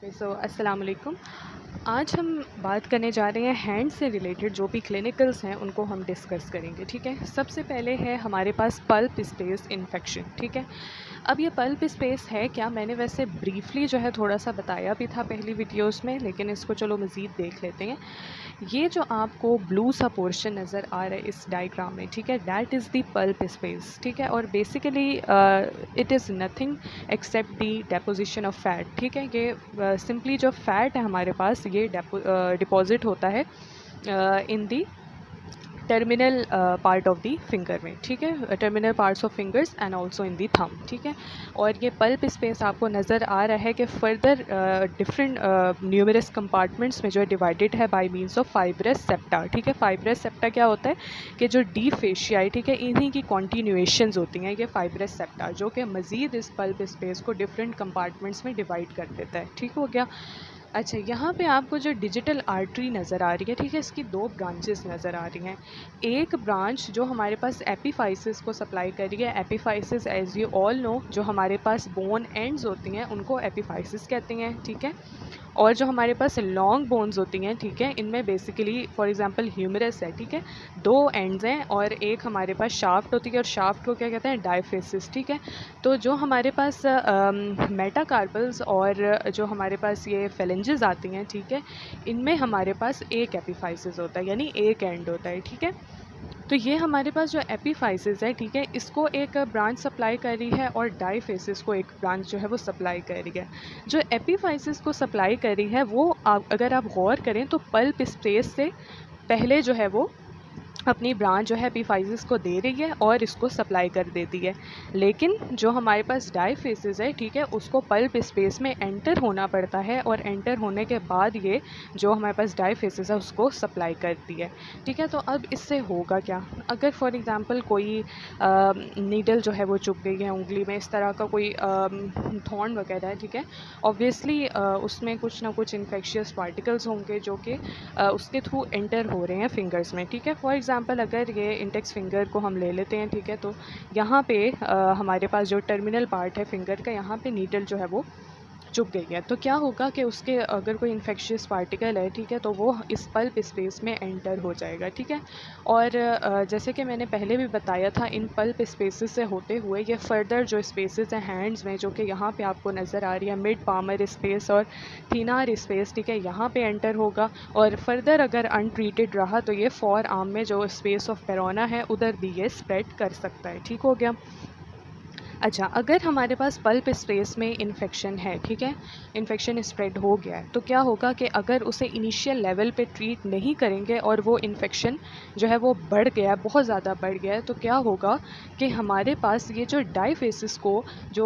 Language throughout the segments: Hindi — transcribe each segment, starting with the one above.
ओके सो अस्सलाम वालेकुम। आज हम बात करने जा रहे हैं हैंड से रिलेटेड जो भी क्लिनिकल्स हैं उनको हम डिस्कस करेंगे। ठीक है, सबसे पहले है हमारे पास पल्प स्पेस इन्फेक्शन। ठीक है, अब ये पल्प स्पेस है क्या, मैंने वैसे ब्रीफली जो है थोड़ा सा बताया भी था पहली वीडियोस में, लेकिन इसको चलो मज़ीद देख लेते हैं। ये जो आपको ब्लू सा पोर्शन नज़र आ रहा है इस डायग्राम में, ठीक है, that is the pulp space. ठीक है, और basically it is nothing accept the deposition of fat. ठीक है, ये सिंपली जो फैट है हमारे पास ये डिपॉजिट होता है in the terminal part of the finger में। ठीक है, terminal parts of fingers and also in the thumb. ठीक है, और ये पल्प स्पेस आपको नज़र आ रहा है कि फर्दर डिफरेंट न्यूमरस कंपार्टमेंट्स में जो है डिवाइडेड है by means of fibrous septa. ठीक है, फाइब्रस सेप्टा क्या होता है कि जो डी फेशियाई, ठीक है, इन्हीं की कॉन्टिन्यूएशंस होती हैं ये फाइब्रस सेप्टा, जो कि मज़ीद इस पल्प स्पेस को डिफरेंट कंपार्टमेंट्स में डिवाइड कर देता है। ठीक हो गया। अच्छा, यहाँ पे आपको जो डिजिटल आर्टरी नज़र आ रही है, ठीक है, इसकी दो ब्रांचेस नज़र आ रही हैं। एक ब्रांच जो हमारे पास एपिफाइसिस को सप्लाई कर रही है, epiphysis as you all know जो हमारे पास बोन एंड्स होती हैं उनको एपिफाइसिस कहते हैं। ठीक है, और जो हमारे पास लॉन्ग बोन्स होती हैं, ठीक है, इनमें बेसिकली फॉर एग्जांपल ह्यूमरस है, ठीक है, दो एंड्स हैं और एक हमारे पास शाफ्ट होती है, और शाफ्ट को क्या कहते हैं, डायफेसिस। ठीक है, तो जो हमारे पास मेटाकार्पल्स और जो हमारे पास ये फेलेंजेस आती हैं, ठीक है, इनमें हमारे पास एक एपिफाइसिस होता है, यानी एक एंड होता है। ठीक है, तो ये हमारे पास जो एपिफाइसिस है, ठीक है, इसको एक ब्रांच सप्लाई कर रही है और डायफेसिस को एक ब्रांच जो है वो सप्लाई कर रही है। जो एपिफाइसिस को सप्लाई कर रही है वो अगर आप गौर करें तो पल्प स्पेस से पहले जो है वो अपनी ब्रांच जो है एपिफाइसिस को दे रही है और इसको सप्लाई कर देती है। लेकिन जो हमारे पास डायफेसिस है, ठीक है, उसको पल्प स्पेस में एंटर होना पड़ता है और एंटर होने के बाद ये जो हमारे पास डायफेसिस है उसको सप्लाई करती है। ठीक है, तो अब इससे होगा क्या, अगर फॉर एग्ज़ाम्पल कोई नीडल जो है वो चुभ गई है उंगली में, इस तरह का कोई थॉर्न वगैरह है, ठीक है, ऑब्वियसली उसमें कुछ ना कुछ इन्फेक्शियस पार्टिकल्स होंगे जो कि उसके थ्रू एंटर हो रहे हैं फिंगर्स में। ठीक है, फॉर एग्जांपल अगर ये इंडेक्स फिंगर को हम ले लेते हैं, ठीक है, तो यहाँ पे हमारे पास जो टर्मिनल पार्ट है फिंगर का, यहाँ पे नीडल जो है वो चुभ गई है, तो क्या होगा कि उसके अगर कोई इन्फेक्शियस पार्टिकल है, ठीक है, तो वो इस पल्प स्पेस में एंटर हो जाएगा। ठीक है, और जैसे कि मैंने पहले भी बताया था, इन पल्प स्पेसेस से होते हुए ये फर्दर जो स्पेसेस हैं हैंड्स में, जो कि यहाँ पे आपको नज़र आ रही है, मिड पामर स्पेस और थिनार स्पेस, ठीक है, यहाँ पे एंटर होगा, और फर्दर अगर अनट्रीटेड रहा तो ये फॉर आर्म में जो स्पेस ऑफ पेरोना है उधर भी ये स्प्रेड कर सकता है। ठीक हो गया। अच्छा, अगर हमारे पास पल्प स्पेस में इन्फेक्शन है, ठीक है, इन्फेक्शन स्प्रेड हो गया है, तो क्या होगा कि अगर उसे इनिशियल लेवल पे ट्रीट नहीं करेंगे और वो इन्फेक्शन जो है वो बढ़ गया, बहुत ज़्यादा बढ़ गया है, तो क्या होगा कि हमारे पास ये जो डायफेसिस को जो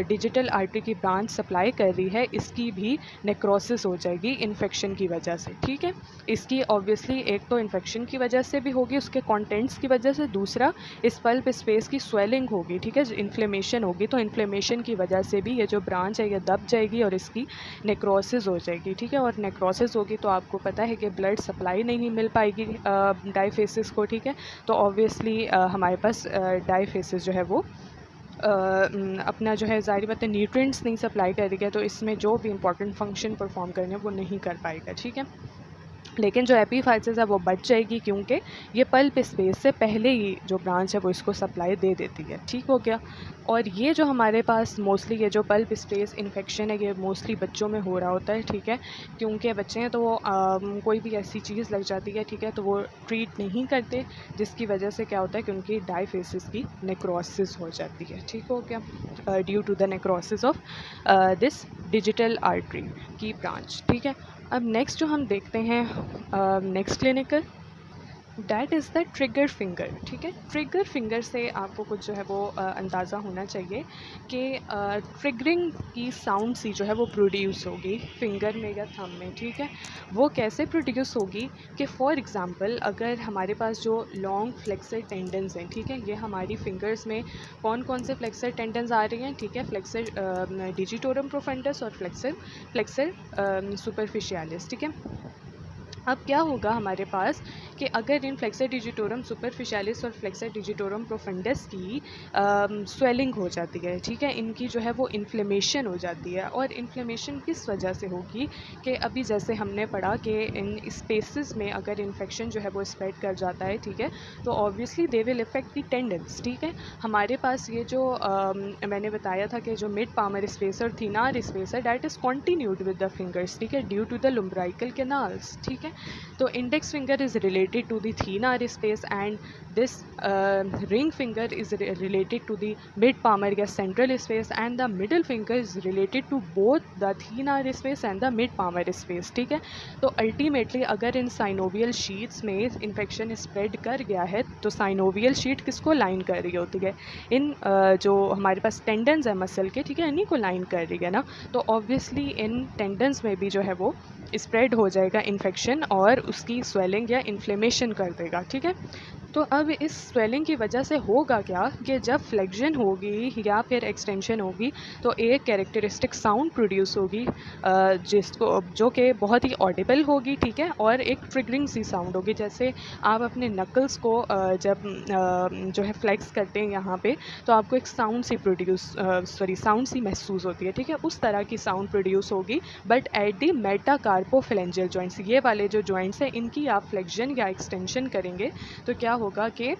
डिजिटल आर्टरी की ब्रांच सप्लाई कर रही है, इसकी भी नेक्रोसिस हो जाएगी इन्फेक्शन की वजह से। ठीक है, इसकी ऑब्वियसली एक तो इन्फेक्शन की वजह से भी होगी, उसके कॉन्टेंट्स की वजह से, दूसरा इस पल्प स्पेस की स्वेलिंग होगी। ठीक है, इन्फ्लेमेशन होगी, तो इन्फ्लेमेशन की वजह से भी ये जो ब्रांच है ये दब जाएगी और इसकी नेक्रोसिस हो जाएगी। ठीक है, और नेक्रोसिस होगी तो आपको पता है कि ब्लड सप्लाई नहीं मिल पाएगी डायफेसिस को। ठीक है, तो ऑब्वियसली हमारे पास डायफेसिस जो है वो अपना जो है ज़ाहिर बात है न्यूट्रिएंट्स नहीं सप्लाई करेगा, तो इसमें जो भी इंपॉर्टेंट फंक्शन परफॉर्म करने वो नहीं कर पाएगा। ठीक है, लेकिन जो एपिफाइसिस है वो बच जाएगी क्योंकि ये पल्प स्पेस से पहले ही जो ब्रांच है वो इसको सप्लाई दे देती है। ठीक हो गया। और ये जो हमारे पास मोस्टली ये जो पल्प स्पेस इन्फेक्शन है ये मोस्टली बच्चों में हो रहा होता है। ठीक है, क्योंकि बच्चे हैं तो वो कोई भी ऐसी चीज़ लग जाती है, ठीक है, तो वो ट्रीट नहीं करते, जिसकी वजह से क्या होता है कि उनकी डायफेसिस की नेक्रोसिस हो जाती है। ठीक हो गया, due to the necrosis of this digital artery की ब्रांच। ठीक है, अब नेक्स्ट जो हम देखते हैं next clinical, that is the trigger finger. ठीक है, ट्रिगर फिंगर से आपको कुछ जो है वो अंदाज़ा होना चाहिए कि ट्रिगरिंग की साउंड सी जो है वो प्रोड्यूस होगी फिंगर में या थंब में। ठीक है, वो कैसे प्रोड्यूस होगी कि फॉर एग्ज़ाम्पल अगर हमारे पास जो लॉन्ग फ्लेक्सर टेंडन्स हैं, ठीक है, ये हमारी फिंगर्स में कौन कौन से फ्लेक्सर टेंडन्स आ रही हैं, ठीक है, फ्लेक्सर डिजिटोरम प्रोफंडस और फ्लेक्सर सुपरफिशियालिस। ठीक है, अब क्या होगा हमारे पास कि अगर इन फ्लेक्सर डिजिटोरम सुपरफिशियलिस और फ्लेक्सर डिजिटोरम प्रोफंडस की स्वेलिंग हो जाती है, ठीक है, इनकी जो है वो इन्फ्लेमेशन हो जाती है। और इन्फ्लेमेशन किस वजह से होगी कि अभी जैसे हमने पढ़ा कि इन स्पेसेस में अगर इन्फेक्शन जो है वो स्प्रेड कर जाता है, ठीक है, तो obviously they will effect the tendons, ठीक है। हमारे पास ये जो मैंने बताया था कि जो मिड पामर स्पेस और थीनार स्पेस है that is continued with the fingers, ठीक है, ड्यू टू द लुम्ब्राइकल कैनाल्स, ठीक है। तो index finger is related to the thenar space and this ring finger is related to the mid palmar या central space and the middle finger is related to both the thenar space and the mid palmar space, ठीक है। तो ultimately अगर इन synovial sheets में infection spread कर गया है तो synovial sheet किसको लाइन कर रही होती है, इन जो हमारे पास टेंडन्स है मसल के, ठीक है, इन्हीं को लाइन कर रही है ना। तो ऑब्वियसली इन टेंडन्स में भी जो है वो स्प्रेड हो जाएगा इन्फेक्शन और उसकी स्वेलिंग या इन्फ्लेमेशन कर देगा, ठीक है। तो अब इस स्वेलिंग की वजह से होगा क्या कि जब फ्लेक्शन होगी या फिर एक्सटेंशन होगी तो एक कैरेक्टरिस्टिक साउंड प्रोड्यूस होगी जिसको जो कि बहुत ही ऑडिबल होगी, ठीक है, और एक ट्रिगरिंग सी साउंड होगी। जैसे आप अपने नकल्स को जब जो है फ्लेक्स करते हैं यहाँ पे तो आपको एक साउंड सी महसूस होती है, ठीक है, उस तरह की साउंड प्रोड्यूस होगी बट एट दी मेटाकार्पोफिलेंजियल जॉइंट्स, ये वाले जो जॉइंट्स हैं इनकी आप फ्लेक्शन या एक्सटेंशन करेंगे तो क्या होगा कि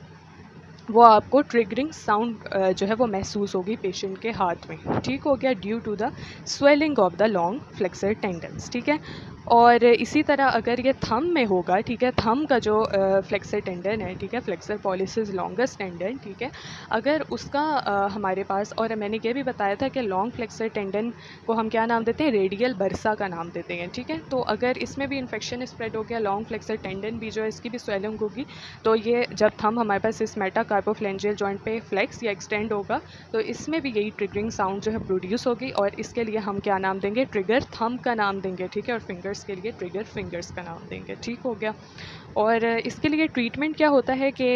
वो आपको ट्रिगरिंग साउंड जो है वो महसूस होगी पेशेंट के हाथ में, ठीक हो गया, due to the swelling of the long flexor tendons, ठीक है। और इसी तरह अगर ये थंब में होगा, ठीक है, थंब का जो फ्लेक्सर टेंडन है, ठीक है, फ्लेक्सर पॉलिसिस लॉन्गेस्ट टेंडन, ठीक है, अगर उसका हमारे पास, और मैंने ये भी बताया था कि लॉन्ग फ्लेक्सर टेंडन को हम क्या नाम देते हैं, रेडियल बर्सा का नाम देते हैं, ठीक है। तो अगर इसमें भी इन्फेक्शन स्प्रेड हो गया, लॉन्ग फ्लेक्सर टेंडन भी जो है इसकी भी स्वेलिंग होगी, तो ये जब थंब हमारे पास इस मेटाकार्पोफ्लेंजियल जॉइंट पे फ्लेक्स या एक्सटेंड होगा तो इसमें भी यही ट्रिगरिंग साउंड जो है प्रोड्यूस होगी और इसके लिए हम क्या नाम देंगे, ट्रिगर थंब का नाम देंगे, ठीक है, और फिंगर्स के लिए ट्रिगर फिंगर्स का नाम देंगे, ठीक हो गया। और इसके लिए ट्रीटमेंट क्या होता है कि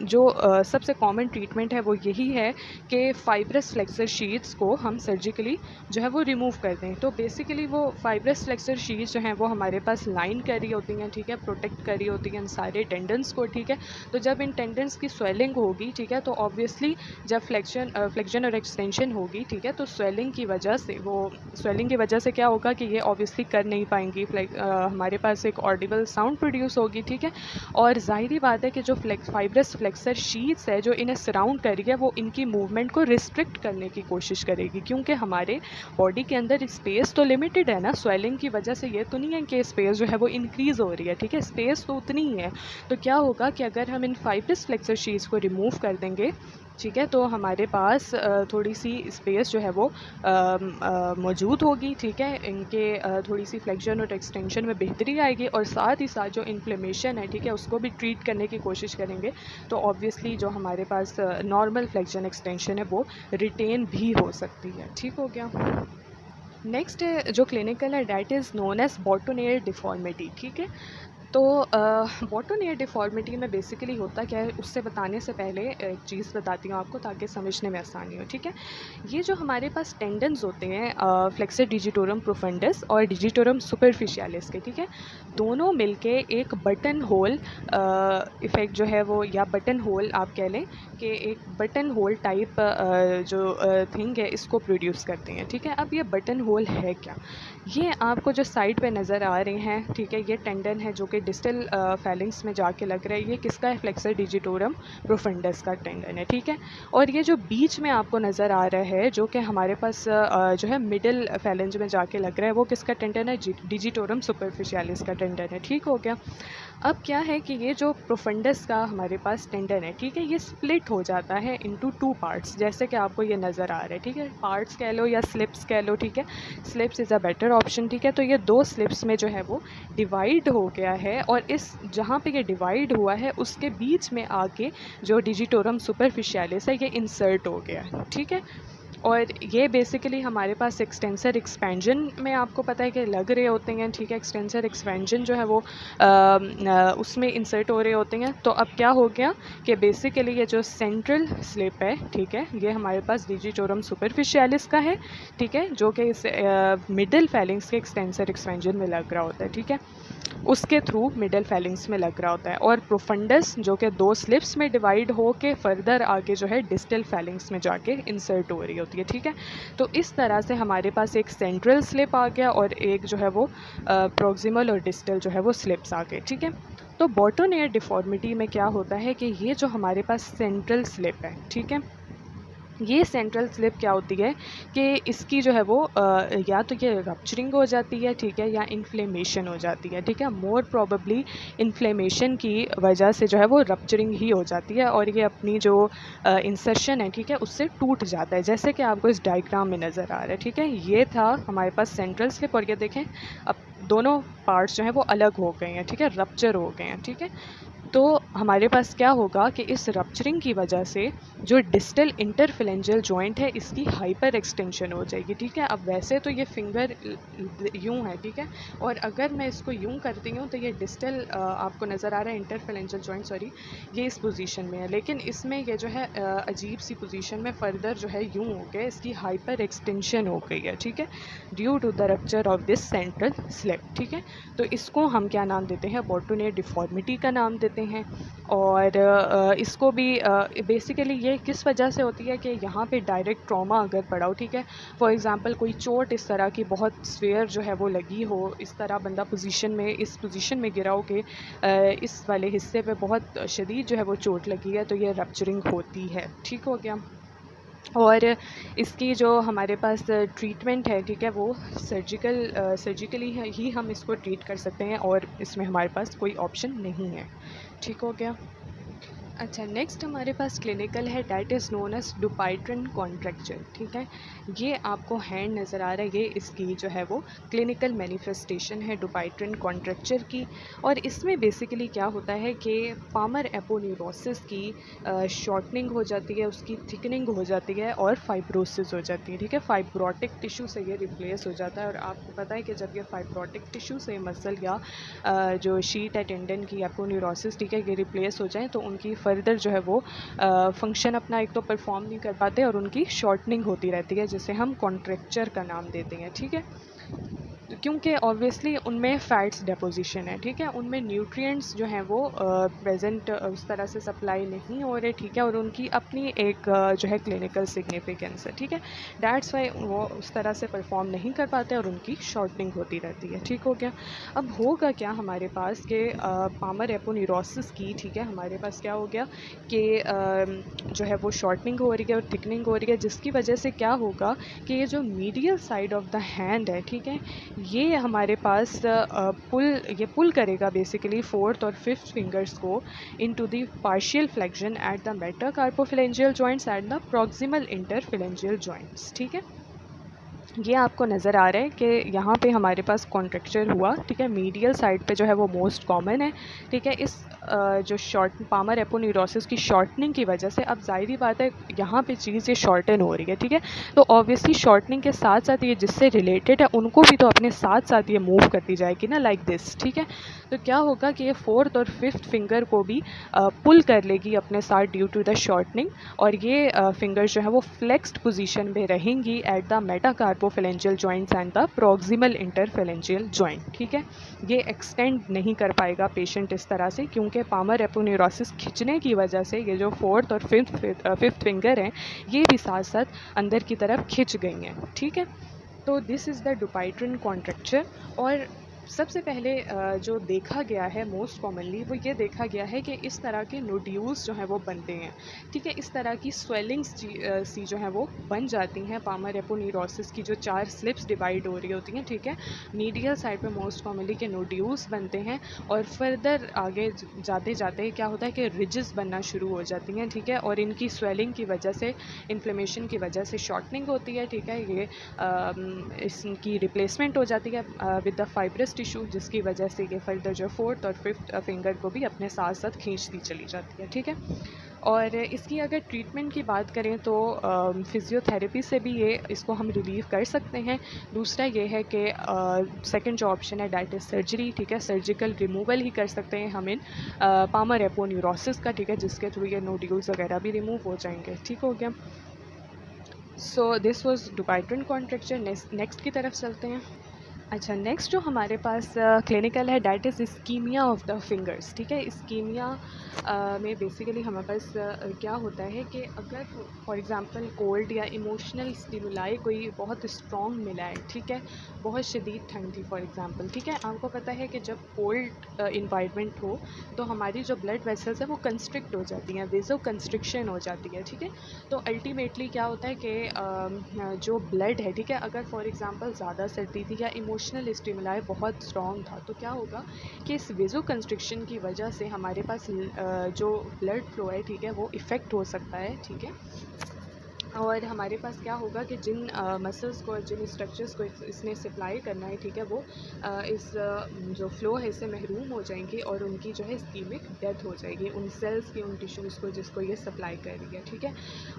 जो सबसे कॉमन ट्रीटमेंट है वो यही है कि फाइब्रस फ्लेक्सर शीट्स को हम सर्जिकली जो है वो रिमूव कर दें। तो बेसिकली वो फाइब्रस फ्लेक्सर शीट्स जो हैं वो हमारे पास लाइन कर रही होती हैं, ठीक है, प्रोटेक्ट कर रही होती हैं सारे टेंडन्स को, ठीक है। तो जब इन टेंडन्स की स्वेलिंग होगी, ठीक है, तो ऑब्वियसली जब फ्लेक्शन और एक्सटेंशन होगी, ठीक है, तो स्वेलिंग की वजह से क्या होगा कि ये ऑब्वियसली कर नहीं पाएंगी, हमारे पास एक ऑडिबल साउंड प्रोड्यूस होगी, ठीक है। और ज़ाहिरी बात है कि जो फाइब्रस फ्लेक्सर शीट्स है जो इन्हें सराउंड कर रही है वो इनकी मूवमेंट को रिस्ट्रिक्ट करने की कोशिश करेगी, क्योंकि हमारे बॉडी के अंदर स्पेस तो लिमिटेड है ना, स्वेलिंग की वजह से ये तो नहीं है कि स्पेस जो है वो इंक्रीज़ हो रही है, ठीक है, स्पेस तो उतनी ही है। तो क्या होगा कि अगर हम इन फाइब्रस फ्लेक्सर शीट्स को रिमूव कर देंगे, ठीक है, तो हमारे पास थोड़ी सी स्पेस जो है वो मौजूद होगी, ठीक है, इनके थोड़ी सी फ्लेक्शन और एक्सटेंशन में बेहतरी आएगी और साथ ही साथ जो इन्फ्लेमेशन है, ठीक है, उसको भी ट्रीट करने की कोशिश करेंगे। तो ऑब्वियसली जो हमारे पास नॉर्मल फ्लेक्शन एक्सटेंशन है वो रिटेन भी हो सकती है, ठीक हो गया। नेक्स्ट जो क्लिनिकल है that is known as boutonniere deformity, ठीक है। तो बॉटोनियर डिफॉर्मिटी में बेसिकली होता क्या है उससे बताने से पहले एक चीज़ बताती हूँ आपको ताकि समझने में आसानी हो, ठीक है। ये जो हमारे पास टेंडन्स होते हैं फ्लेक्सर डिजिटोरम प्रोफंडस और डिजिटोरम सुपरफिशियलिस के, ठीक है, दोनों मिलके एक बटन होल इफ़ेक्ट जो है वो, या बटन होल आप कह लें कि एक बटन होल टाइप जो थिंग है इसको प्रोड्यूस करते हैं, ठीक है। अब ये बटन होल है क्या, ये आपको जो साइड पे नज़र आ रहे हैं, ठीक है, ये टेंडन है जो कि डिस्टल फैलिंग्स में जाके लग रहा है, ये किसका है, फ्लेक्सर डिजिटोरम प्रोफंडस का टेंडन है, ठीक है। और ये जो बीच में आपको नज़र आ रहा है जो कि हमारे पास जो है मिडिल फैलेंज में जाके लग रहा है वो किसका टेंडन है, डिजिटोरम सुपरफिशियलिस का टेंडन है, ठीक हो गया। अब क्या है कि ये जो प्रोफंडस का हमारे पास टेंडन है, ठीक है, ये स्प्लिट हो जाता है इनटू 2 पार्ट्स, जैसे कि आपको ये नज़र आ रहा है, ठीक है, पार्ट्स कह लो या स्लिप्स कह लो, ठीक है, slips is a better option, ठीक है। तो ये 2 स्लिप्स में जो है वो डिवाइड हो गया है और इस जहाँ पे ये डिवाइड हुआ है उसके बीच में आके जो डिजिटोरम सुपरफिशियलिस है ये इंसर्ट हो गया है, ठीक है। और ये बेसिकली हमारे पास एक्सटेंसर एक्सपेंजन में आपको पता है कि लग रहे होते हैं, ठीक है। एक्सटेंसर एक्सपेंजन जो है वो उसमें इंसर्ट हो रहे होते हैं। तो अब क्या हो गया कि बेसिकली ये जो सेंट्रल स्लिप है, ठीक है, ये हमारे पास डिजिटोरम सुपरफिशियलिस का है, ठीक है, जो कि इस मिडल फैलिंग्स के एक्सटेंसर एक्सपेंजन में लग रहा होता है, ठीक है, उसके थ्रू मिडल फैलिंग्स में लग रहा होता है। और प्रोफंडस जो कि 2 स्लिप्स में डिवाइड हो के फर्दर आगे जो है डिस्टल फैलिंग्स में जाके इंसर्ट हो रही होती है, ठीक है। तो इस तरह से हमारे पास एक सेंट्रल स्लिप आ गया और एक जो है वो प्रॉक्सिमल और डिस्टल जो है वो स्लिप्स आ गए, ठीक है। तो बॉटोनियर डिफॉर्मिटी में क्या होता है कि ये जो हमारे पास सेंट्रल स्लिप है, ठीक है, ये सेंट्रल स्लिप क्या होती है कि इसकी जो है वो या तो ये रप्चरिंग हो जाती है, ठीक है, या इन्फ्लेमेशन हो जाती है, ठीक है। मोर प्रोबेबली इन्फ्लेमेशन की वजह से जो है वो रप्चरिंग ही हो जाती है और ये अपनी जो इंसर्शन है, ठीक है, उससे टूट जाता है, जैसे कि आपको इस डायग्राम में नज़र आ रहा है, ठीक है। ये था हमारे पास सेंट्रल स्लिप और ये देखें अब दोनों पार्ट्स जो हैं वो अलग हो गए हैं, ठीक है, रप्चर हो गए हैं, ठीक है। तो हमारे पास क्या होगा कि इस रप्चरिंग की वजह से जो डिस्टल इंटरफिलेंजियल जॉइंट है इसकी हाइपर एक्सटेंशन हो जाएगी, ठीक है। अब वैसे तो ये फिंगर यूं है, ठीक है, और अगर मैं इसको यूं करती हूँ तो ये डिस्टल आपको नज़र आ रहा है इंटरफिलेंजियल जॉइंट, सॉरी, ये इस पोजीशन में है, लेकिन इसमें ये जो है अजीब सी पोजीशन में फर्दर जो है यूं हो गया, इसकी हाइपर एक्सटेंशन हो गई है, ठीक है, due to the rupture of this central slip, ठीक है। तो इसको हम क्या नाम देते हैं, बॉटोनियर डिफॉर्मिटी का नाम देते हैं। और इसको भी बेसिकली ये किस वजह से होती है कि यहाँ पे डायरेक्ट ट्रॉमा अगर पड़ा हो, ठीक है, फॉर एग्जांपल कोई चोट इस तरह की बहुत स्वेयर जो है वो लगी हो, इस तरह बंदा इस पोजीशन में गिरा हो कि इस वाले हिस्से पे बहुत शदीद जो है वो चोट लगी है, तो ये रप्चरिंग होती है, ठीक हो गया। और इसकी जो हमारे पास ट्रीटमेंट है, ठीक है, वो सर्जिकली ही हम इसको ट्रीट कर सकते हैं और इसमें हमारे पास कोई ऑप्शन नहीं है, ठीक हो गया। अच्छा, नेक्स्ट हमारे पास क्लिनिकल है, that is known as Dupuytren contracture, ठीक है। ये आपको हैंड नज़र आ रहा है, ये इसकी जो है वो क्लिनिकल मैनिफेस्टेशन है डुपाइट्रन कॉन्ट्रैक्चर की। और इसमें बेसिकली क्या होता है कि पामर एपोन्यूरोसिस की शॉर्टनिंग हो जाती है, उसकी थिकनिंग हो जाती है और फाइब्रोसिस हो जाती है, ठीक है। फाइब्रोटिक टिश्यू से ये रिप्लेस हो जाता है और आपको पता है कि जब ये फाइब्रोटिक टिश्यू से मसल या जो शीट है टेंडन की एपोन्यूरोसिस, ठीक है, ये रिप्लेस हो जाए तो उनकी फर्दर जो है वो फंक्शन अपना एक तो परफॉर्म नहीं कर पाते और उनकी शॉर्टनिंग होती रहती है, जिसे हम कॉन्ट्रैक्चर का नाम देते हैं, ठीक है। क्योंकि ऑब्वियसली उनमें फ़ैट्स डिपोजिशन है, ठीक है, उनमें न्यूट्रिएंट्स जो हैं वो प्रेजेंट उस तरह से सप्लाई नहीं हो रहे, ठीक है, और उनकी अपनी एक जो है क्लिनिकल सिग्निफिकेंस है, ठीक है। दैट्स वाई वो उस तरह से परफॉर्म नहीं कर पाते और उनकी शॉर्टनिंग होती रहती है, ठीक हो गया। अब होगा क्या हमारे पास कि पामर एपोन्यूरोसिस की, ठीक है, हमारे पास क्या हो गया कि जो है वो शॉर्टनिंग हो रही है और थिकनिंग हो रही है, जिसकी वजह से क्या होगा कि ये जो medial side of the hand है, ठीक है, ये हमारे पास पुल करेगा बेसिकली फोर्थ और फिफ्थ फिंगर्स को into the partial flexion at the metacarpophalangeal joints at the proximal interphalangeal joints, ठीक है। ये आपको नज़र आ रहा है कि यहाँ पे हमारे पास कॉन्ट्रैक्चर हुआ, ठीक है, मीडियल साइड पे जो है वो मोस्ट कॉमन है, ठीक है। इस जो शॉर्ट पामर एपोन्यूरोसिस की शॉर्टनिंग की वजह से अब ज़ाहिरी बात है यहाँ पे चीज़ ये शॉर्टन हो रही है, ठीक है। तो ऑब्वियसली शॉर्टनिंग के साथ साथ ये जिससे रिलेटेड है उनको भी तो अपने साथ साथ ये मूव करती जाएगी ना, लाइक दिस, ठीक है। तो क्या होगा कि ये फोर्थ और फिफ्थ फिंगर को भी पुल कर लेगी अपने साथ ड्यू टू द शॉर्टनिंग, और ये फिंगर्स जो है वो फ्लेक्स्ड पोजीशन में रहेंगी at the metacarpophalangeal joints and the proximal interphalangeal joint, ठीक है। ये एक्सटेंड नहीं कर पाएगा पेशेंट इस तरह से, क्योंकि पामर एपोन्यूरोसिस खिंचने की वजह से ये जो फोर्थ और फिफ्थ फिंगर हैं ये भी साथ साथ अंदर की तरफ खिंच गई हैं, ठीक है। तो दिस इज़ द डुपाइट्रन कॉन्ट्रैक्चर। और सबसे पहले जो देखा गया है मोस्ट कॉमनली वो ये देखा गया है कि इस तरह के नोड्यूल्स जो हैं वो बनते हैं, ठीक है, इस तरह की स्वेलिंग्स सी जो हैं वो बन जाती हैं पामर एपोन्यूरोसिस की जो 4 स्लिप्स डिवाइड हो रही होती हैं, ठीक है। मीडियल साइड पे मोस्ट कॉमनली के नोड्यूल्स बनते हैं और फर्दर आगे जाते जाते क्या होता है कि रिजेस बनना शुरू हो जाती हैं, ठीक है, और इनकी स्वेलिंग की वजह से, इन्फ्लेमेशन की वजह से शॉर्टनिंग होती है, ठीक है। ये इसकी रिप्लेसमेंट हो जाती है विद द फाइब्रस टिश्यू, जिसकी वजह से ये फर्दर जो फोर्थ और फिफ्थ फिंगर को भी अपने साथ साथ खींचती चली जाती है, ठीक है। और इसकी अगर ट्रीटमेंट की बात करें तो फ़िज़ियोथेरेपी से भी ये इसको हम रिलीव कर सकते हैं। दूसरा ये है कि सेकंड जो ऑप्शन है दैट इज़ सर्जरी, ठीक है, सर्जिकल रिमूवल ही कर सकते हैं हम इन पामर एपोन्यूरोसिस का, ठीक है, जिसके थ्रू ये नोड्यूल्स वगैरह भी रिमूव हो जाएंगे। ठीक हो गया। So this was Dupuytren contracture. Next की तरफ चलते हैं। अच्छा, नेक्स्ट जो हमारे पास क्लिनिकल है that is ischaemia of the fingers, ठीक है। इस्कीमिया में बेसिकली हमारे पास क्या होता है कि अगर फॉर एग्ज़ाम्पल कोल्ड या इमोशनल स्टिमुलाई कोई बहुत स्ट्रॉन्ग मिला है, ठीक है, बहुत शदीद ठंड थी फॉर एग्ज़ाम्पल, ठीक है, आपको पता है कि जब कोल्ड इन्वायरमेंट हो तो हमारी जो ब्लड वेसल्स है वो कंस्ट्रिक्ट हो जाती हैं, वेज़ो कंस्ट्रिक्शन हो जाती है, ठीक है। तो अल्टीमेटली क्या होता है कि जो ब्लड है, ठीक है, अगर फॉर एग्ज़ाम्पल ज़्यादा सर्दी थी या इमोशनल स्टिमुलाई बहुत स्ट्रॉन्ग था, तो क्या होगा कि इस वेज़ो कंस्ट्रिक्शन की वजह से हमारे पास जो ब्लड फ्लो है, ठीक है, वो इफ़ेक्ट हो सकता है, ठीक है। और हमारे पास क्या होगा कि जिन मसल्स को, जिन स्ट्रक्चर्स को इसने सप्लाई करना है, ठीक है, वो इस जो फ्लो है इससे महरूम हो जाएंगी और उनकी जो है इस्कीमिक डेथ हो जाएगी, उन सेल्स की, उन टिश्यूज़ को जिसको ये सप्लाई कर रही है, ठीक है।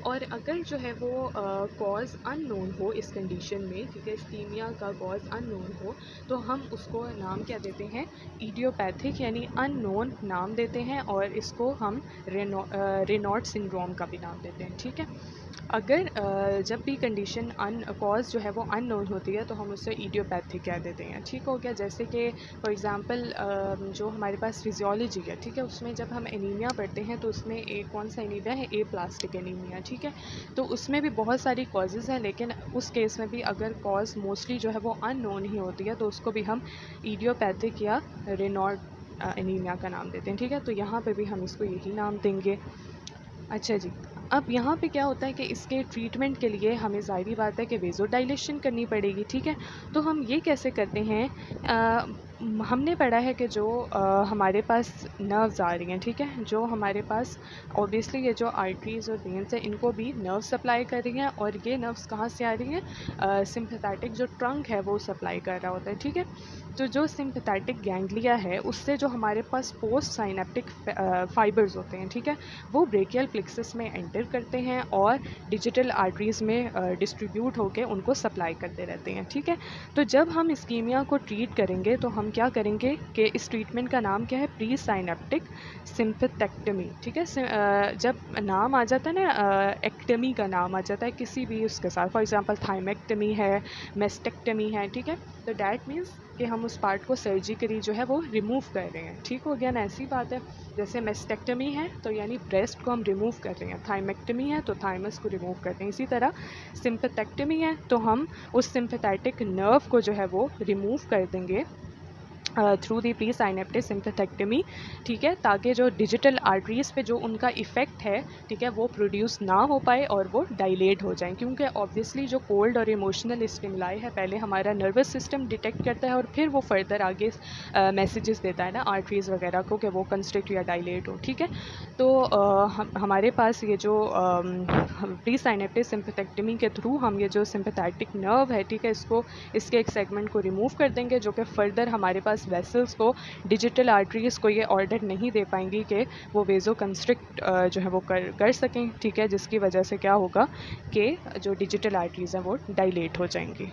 और अगर जो है वो कॉज अननोन हो इस कंडीशन में, ठीक है, इस्कीमिया का कॉज अननोन हो, तो हम उसको नाम क्या देते हैं, इडियोपैथिक यानी अननोन नाम देते हैं, और इसको हम रेनॉल्ड सिंड्रोम का भी नाम देते हैं, ठीक है। अगर जब भी कंडीशन कॉज जो है वो अननोन होती है तो हम उससे इडियोपैथिक कह देते हैं। ठीक हो गया। जैसे कि फॉर एग्ज़ाम्पल जो हमारे पास फिजियोलॉजी है, ठीक है, उसमें जब हम एनीमिया पढ़ते हैं तो उसमें एक कौन सा एनीमिया है, ए प्लास्टिक एनीमिया, ठीक है। तो उसमें भी बहुत सारी कॉजेज़ हैं, लेकिन उस केस में भी अगर कॉज मोस्टली जो है वो अननोन ही होती है तो उसको भी हम इडियोपैथिक या रेनॉल्ड एनीमिया का नाम देते हैं, ठीक है। तो यहाँ पे भी हम इसको यही नाम देंगे। अच्छा जी, अब यहाँ पे क्या होता है कि इसके ट्रीटमेंट के लिए हमें ज़ाहिरी बात है कि वेज़ोडाइलेशन करनी पड़ेगी, ठीक है। तो हम ये कैसे करते हैं, हमने पढ़ा है कि जो हमारे पास नर्व्स आ रही हैं, ठीक है, जो हमारे पास ऑब्वियसली ये जो आर्टरीज़ और वेन्स हैं इनको भी नर्व सप्लाई कर रही हैं, और ये नर्व्स कहाँ से आ रही हैं, सिंपैथेटिक जो ट्रंक है वो सप्लाई कर रहा होता है, ठीक है। तो जो सिंपैथेटिक गैंग्लिया है उससे जो हमारे पास पोस्ट साइनेप्टिक फाइबर्स होते हैं, ठीक है, वो ब्रेकियल प्लेक्सस में एंटर करते हैं और डिजिटल आर्टरीज़ में डिस्ट्रीब्यूट होकर उनको सप्लाई करते रहते हैं, ठीक है। तो जब हम इस्कीमिया को ट्रीट करेंगे तो हम क्या करेंगे कि इस ट्रीटमेंट का नाम क्या है, प्री साइनेप्टिक सिम्पैथेक्टमी, ठीक है। जब नाम आ जाता है ना, एक्टमी का नाम आ जाता है किसी भी उसके साथ, फॉर एग्जांपल थाइमेक्टमी है, मेस्टेक्टमी है, ठीक है, तो डैट मीन्स कि हम उस पार्ट को सर्जिकली जो है वो रिमूव कर रहे हैं। ठीक हो गया ना, ऐसी बात है। जैसे मेस्टेक्टमी है तो यानी ब्रेस्ट को हम रिमूव कर रहे हैं, थाइमेक्टमी है तो थाइमस को रिमूव करते हैं। इसी तरह सिंपैथेक्टमी है तो हम उस सिंपैथेटिक नर्व को जो है वो रिमूव कर देंगे थ्रू दी प्री साइनेप्टिक सिम्पैथेक्टमी, ठीक है, ताकि जो डिजिटल आर्टरीज़ पे जो उनका इफ़ेक्ट है, ठीक है, वो प्रोड्यूस ना हो पाए और वो डायलेट हो जाएं। क्योंकि ऑब्वियसली जो कोल्ड और इमोशनल स्टिमुलाई है पहले हमारा नर्वस सिस्टम डिटेक्ट करता है और फिर वो फर्दर आगे मैसेजेस देता है ना आर्टरीज़ वगैरह को कि वो कंस्ट्रिक्ट या डायलेट हो, ठीक है। तो हमारे पास ये जो प्री साइनेप्टिक सिम्पैथेक्टमी के थ्रू हम ये जो सिम्पैथेटिक नर्व है, ठीक है, इसके एक सेगमेंट को रिमूव कर देंगे, जो कि फर्दर हमारे पास वेसल्स को, डिजिटल आर्टरीज़ को ये ऑर्डर नहीं दे पाएंगी कि वो वेज़ो कंस्ट्रिक्ट जो है वो कर सकें, ठीक है, जिसकी वजह से क्या होगा कि जो डिजिटल आर्टरीज़ हैं वो डायलेट हो जाएंगी।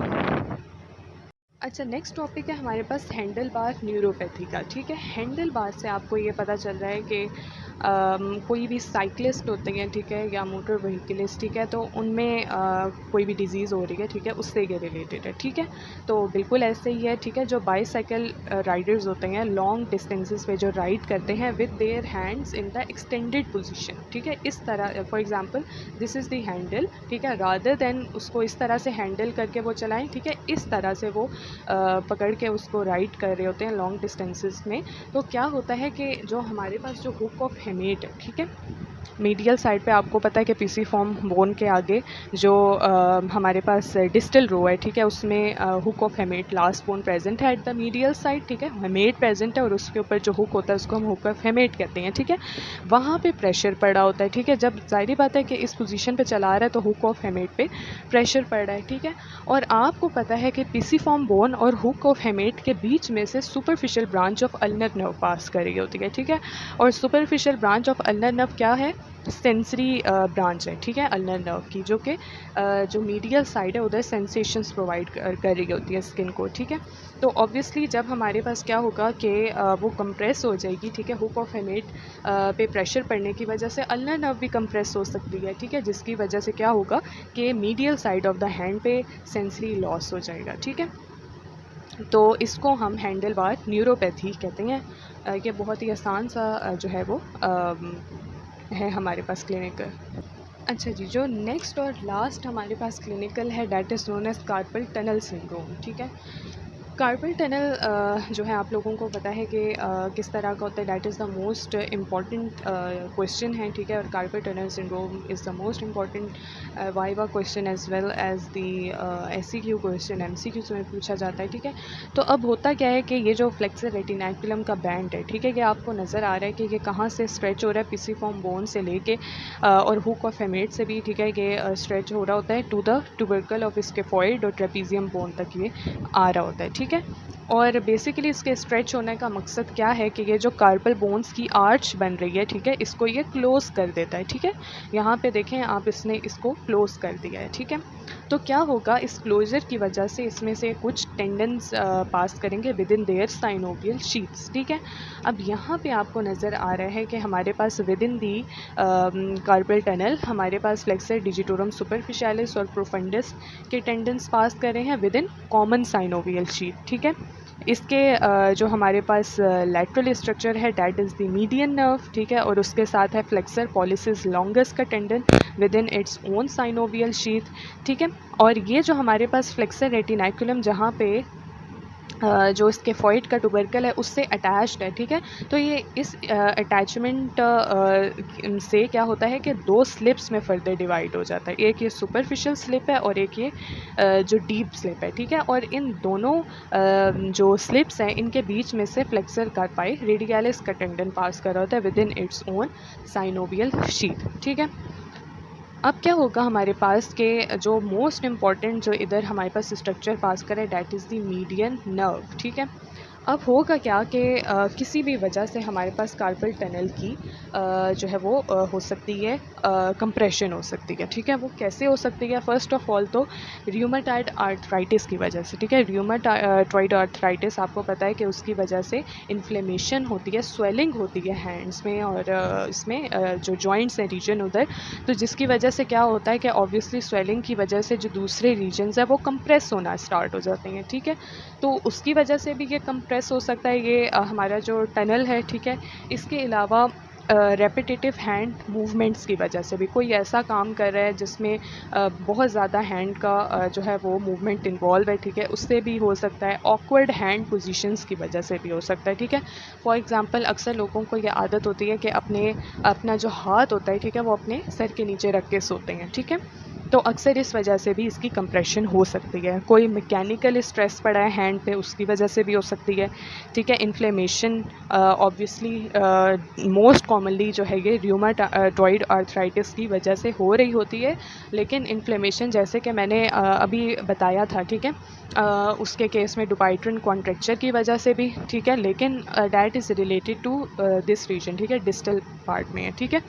अच्छा, नेक्स्ट टॉपिक है हमारे पास हैंडल बार न्यूरोपैथी का, ठीक है। हैंडल बार से आपको ये पता चल रहा है कि कोई भी साइकिलिस्ट होते हैं, ठीक है, या मोटर व्हीकलिस्ट, ठीक है, तो उनमें कोई भी डिज़ीज़ हो रही है, ठीक है, उससे ये रिलेटेड है, ठीक है। तो बिल्कुल ऐसे ही है, ठीक है। जो बाईसाइकिल राइडर्स होते हैं लॉन्ग डिस्टेंसेस पे जो राइड करते हैं with their hands in the extended position, ठीक है, इस तरह, for example this is the handle, ठीक है, रादर देन उसको इस तरह से हैंडल करके वो चलाएं, ठीक है, इस तरह से वो पकड़ के उसको राइड कर रहे होते हैं लॉन्ग डिस्टेंसेस में। तो क्या होता है कि जो हमारे पास जो हुक ऑफ हेमेट है, ठीक है, मीडियल साइड पे आपको पता है कि पीसी फॉर्म बोन के आगे जो हमारे पास डिस्टल रो है, ठीक है, उसमें hook of hamate last bone present है एट द मीडियल साइड, ठीक है, हेमेट प्रेजेंट है और उसके ऊपर जो हुक होता है उसको हम हुक ऑफ हेमेट कहते हैं, ठीक है। वहाँ पे प्रेशर पड़ा होता है, ठीक है, जब जाहिर बात है कि इस पोजीशन पे चला रहा है तो हुक ऑफ हेमेट पे प्रेशर पड़ रहा है, ठीक है। और आपको पता है कि पीसी फॉर्म बोन और हुक ऑफ हेमेट के बीच में से superficial branch of ulnar nerve pass कर रही होती है, ठीक है। और superficial branch of ulnar nerve क्या है, है सेंसरी ब्रांच है, ठीक है, अल्नर नर्व की, जो कि जो मीडियल साइड है उधर सेंसेशंस प्रोवाइड कर रही होती है स्किन को, ठीक है। तो ऑब्वियसली जब हमारे पास क्या होगा कि वो कंप्रेस हो जाएगी, ठीक है, हुक ऑफ हेमेट पे प्रेशर पड़ने की वजह से अल्नर नर्व भी कंप्रेस हो सकती है, ठीक है, जिसकी वजह से क्या होगा कि medial side of the hand पे सेंसरी लॉस हो जाएगा, ठीक है। तो इसको हम हैंडल बार न्यूरोपैथी कहते हैं। ये बहुत ही आसान सा जो है वो है हमारे पास क्लिनिकल। अच्छा जी, जो नेक्स्ट और लास्ट हमारे पास क्लिनिकल है that is known as carpal tunnel syndrome, ठीक है। कार्पल टनल जो है आप लोगों को पता है कि किस तरह का होता है, that is the most important question है, ठीक है। और carpal tunnel syndrome is the most important viva question as well as the SCQ question, MCQ में पूछा जाता है, ठीक है। तो अब होता क्या है कि ये जो फ्लेक्सर रेटिनाकुलम का बैंड है, ठीक है, कि आपको नज़र आ रहा है कि ये कहाँ से स्ट्रेच हो रहा है, पिसिफॉर्म बोन से लेके और हुक ऑफ हेमेट से भी, ठीक है, कि स्ट्रेच हो रहा होता है to the tubercle of scaphoid और ट्रेपीजियम बोन तक ये आ रहा होता है, ठीक है। और बेसिकली इसके स्ट्रेच होने का मकसद क्या है कि ये जो कार्पल बोन्स की आर्च बन रही है, ठीक है, इसको ये क्लोज़ कर देता है, ठीक है। यहाँ पे देखें आप, इसने इसको क्लोज़ कर दिया है, ठीक है। तो क्या होगा, इस क्लोजर की वजह से इसमें से कुछ टेंडन्स पास करेंगे with in their synovial sheets, ठीक है। अब यहाँ पे आपको नज़र आ रहा है कि हमारे पास within the carpal tunnel हमारे पास फ्लेक्सर डिजिटोरम सुपरफिशियलिस और प्रोफंडस के टेंडन्स पास कर रहे हैं within common synovial sheath, ठीक है। इसके जो हमारे पास लैटरल स्ट्रक्चर है that is the median nerve, ठीक है, और उसके साथ है फ्लेक्सर पॉलिसिस लॉन्गस का tendon within its own synovial sheath, ठीक है। और ये जो हमारे पास फ्लेक्सर रेटिनाकुलम जहाँ पे जो स्केफॉइड का ट्यूबरकल है उससे अटैच्ड है, ठीक है। तो ये इस अटैचमेंट से क्या होता है कि दो स्लिप्स में फर्दर डिवाइड हो जाता है, एक ये सुपरफिशियल स्लिप है और एक ये जो डीप स्लिप है, ठीक है। और इन दोनों जो स्लिप्स हैं इनके बीच में से फ्लेक्सर कार्पाई रेडियलिस का टेंडन पास कर रहा होता है with in its own synovial sheath, ठीक है। अब क्या होगा हमारे पास के जो मोस्ट इम्पॉर्टेंट जो इधर हमारे पास स्ट्रक्चर पास करे that is the median nerve, ठीक है। अब होगा क्या कि किसी भी वजह से हमारे पास कार्पल टनल की जो है वो हो सकती है कंप्रेशन हो सकती है, ठीक है। वो कैसे हो सकती है, फ़र्स्ट ऑफ ऑल तो र्यूमेटॉइड आर्थराइटिस की वजह से, ठीक है। र्यूमेटॉइड आर्थराइटिस आपको पता है कि उसकी वजह से इन्फ्लेमेशन होती है, स्वेलिंग होती है हैंड्स में और इसमें जो जॉइंट्स हैं रीजन उधर, तो जिसकी वजह से क्या होता है कि ऑब्वियसली स्वेलिंग की वजह से जो दूसरे रीजन्स हैं वो कंप्रेस होना स्टार्ट हो जाते हैं, ठीक है। तो उसकी वजह से भी ये कंप्रेस हो सकता है ये हमारा जो टनल है, ठीक है। इसके अलावा रेपिटेटिव हैंड मूवमेंट्स की वजह से भी, कोई ऐसा काम कर रहा है जिसमें बहुत ज़्यादा हैंड का जो है वो मूवमेंट इन्वॉल्व है, ठीक है, उससे भी हो सकता है। ऑकवर्ड हैंड पोजीशंस की वजह से भी हो सकता है, ठीक है। फॉर एग्जांपल अक्सर लोगों को ये आदत होती है कि अपना जो हाथ होता है, ठीक है, वो अपने सर के नीचे रख के सोते हैं, ठीक है। तो अक्सर इस वजह से भी इसकी कंप्रेशन हो सकती है। कोई मैकेनिकल स्ट्रेस पड़ा है हैंड पे उसकी वजह से भी हो सकती है, ठीक है। इन्फ्लेमेशन ऑब्वियसली मोस्ट कॉमनली जो है ये र्यूमेटॉइड आर्थराइटिस की वजह से हो रही होती है, लेकिन इन्फ्लेमेशन जैसे कि मैंने अभी बताया था, ठीक है, उसके केस में डुपाइट्रन कॉन्ट्रैक्चर की वजह से भी, ठीक है, लेकिन that is related to this region, ठीक है, डिस्टल पार्ट में है, ठीक है।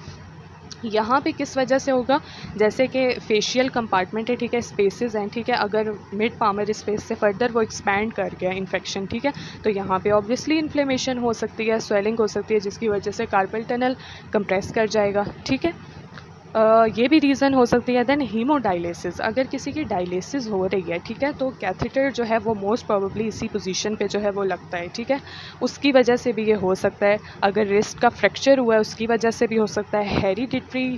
यहाँ पे किस वजह से होगा, जैसे कि फेशियल कंपार्टमेंट है, ठीक है, स्पेसेस हैं, ठीक है, अगर मिड पामर स्पेस से फर्दर वो एक्सपैंड कर गया इन्फेक्शन, ठीक है, तो यहाँ पे ऑब्वियसली इन्फ्लेमेशन हो सकती है, स्वेलिंग हो सकती है, जिसकी वजह से कार्पल टनल कंप्रेस कर जाएगा, ठीक है। ये भी रीज़न हो सकती है। देन हीमोडायलिसिस, अगर किसी की डायलिसिस हो रही है, ठीक है, तो कैथेटर जो है वो मोस्ट प्रोबेबली इसी पोजीशन पे जो है वो लगता है, ठीक है, उसकी वजह से भी ये हो सकता है। अगर रिस्ट का फ्रैक्चर हुआ है उसकी वजह से भी हो सकता है। हेरिडिटरी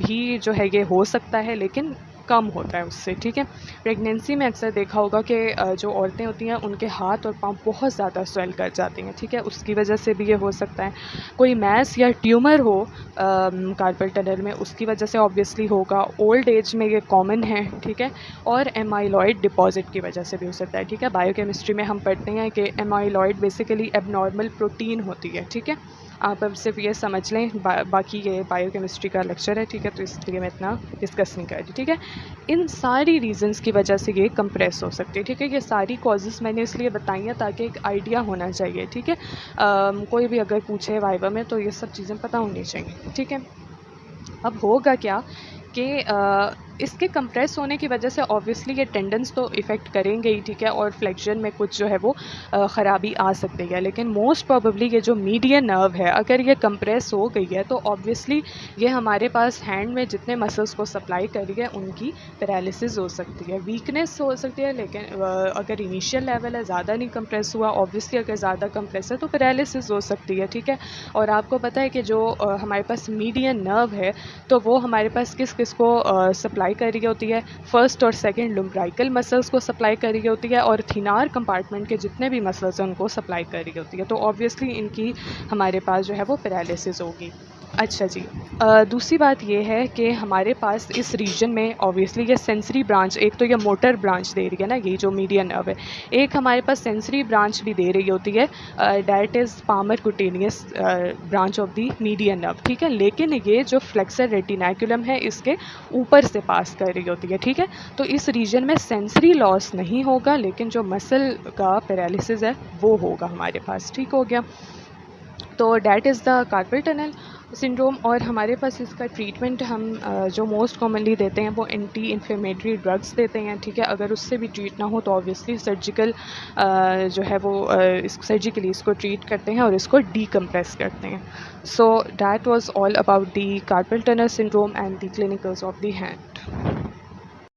भी जो है ये हो सकता है, लेकिन कम होता है उससे, ठीक है। प्रेगनेंसी में अक्सर देखा होगा कि जो औरतें होती हैं उनके हाथ और पाँव बहुत ज़्यादा स्वेल कर जाती हैं, ठीक है, उसकी वजह से भी ये हो सकता है। कोई मैस या ट्यूमर हो कार्पल टनल में, उसकी वजह से ऑब्वियसली होगा। ओल्ड एज में ये कॉमन है, ठीक है, और एमाइलॉइड डिपॉजिट की वजह से भी हो सकता है, ठीक है। बायोकेमिस्ट्री में हम पढ़ते हैं कि एमाइलॉइड बेसिकली एबनॉर्मल प्रोटीन होती है, ठीक है, आप अब सिर्फ ये समझ लें, बाकी ये बायोकेमिस्ट्री का लेक्चर है, ठीक है, तो इसलिए मैं इतना डिस्कस नहीं कर रही, ठीक है। इन सारी रीजंस की वजह से ये कंप्रेस हो सकती है, ठीक है। ये सारी कॉजेज़ मैंने इसलिए बताई हैं ताकि एक आइडिया होना चाहिए, ठीक है। कोई भी अगर पूछे वाइवा में तो ये सब चीज़ें पता होनी चाहिए, ठीक है। अब होगा क्या कि इसके कंप्रेस होने की वजह से ऑब्वियसली ये टेंडन्स तो इफ़ेक्ट करेंगे ही, ठीक है, और फ्लेक्शन में कुछ जो है वो ख़राबी आ सकती है। लेकिन मोस्ट प्रोबेबली ये जो मीडियन नर्व है अगर ये कंप्रेस हो गई है तो ऑब्वियसली ये हमारे पास हैंड में जितने मसल्स को सप्लाई कर रही है उनकी पैरालिसिस हो सकती है, वीकनेस हो सकती है। लेकिन अगर इनिशियल लेवल है, ज़्यादा नहीं कंप्रेस हुआ, ऑब्वियसली अगर ज़्यादा कंप्रेस है तो पैरालिसिस हो सकती है, ठीक है। और आपको पता है कि जो हमारे पास मीडियन नर्व है तो वो हमारे पास किस किस को सप्लाई कर रही होती है, फर्स्ट और सेकंड लुम्ब्राइकल मसल्स को सप्लाई कर रही होती है, और थिनार कंपार्टमेंट के जितने भी मसल्स हैं उनको सप्लाई कर रही होती है। तो ऑब्वियसली इनकी हमारे पास जो है वो पैरालिसिस होगी। अच्छा जी, दूसरी बात ये है कि हमारे पास इस रीजन में ऑब्वियसली ये सेंसरी ब्रांच, एक तो ये मोटर ब्रांच दे रही है ना, ये जो मीडियन नर्व है, एक हमारे पास सेंसरी ब्रांच भी दे रही होती है, that is palmar cutaneous branch of the median nerve, ठीक है। लेकिन ये जो फ्लेक्सर रेटिनाकुलम है इसके ऊपर से पास कर रही होती है, ठीक है। तो इस रीजन में सेंसरी लॉस नहीं होगा, लेकिन जो मसल का पैरालिसिस है वो होगा हमारे पास, ठीक हो गया। तो that is the carpel tunnel syndrome. और हमारे पास इसका ट्रीटमेंट हम जो मोस्ट कॉमनली देते हैं वो एंटी इन्फ्लेमेटरी ड्रग्स देते हैं, ठीक है। अगर उससे भी ट्रीट ना हो तो ऑब्वियसली सर्जिकल जो है वो सर्जिकली इसको ट्रीट करते हैं और इसको डीकम्प्रेस करते हैं। So that was all about the carpel tunnel syndrome and the clinicals of the hand.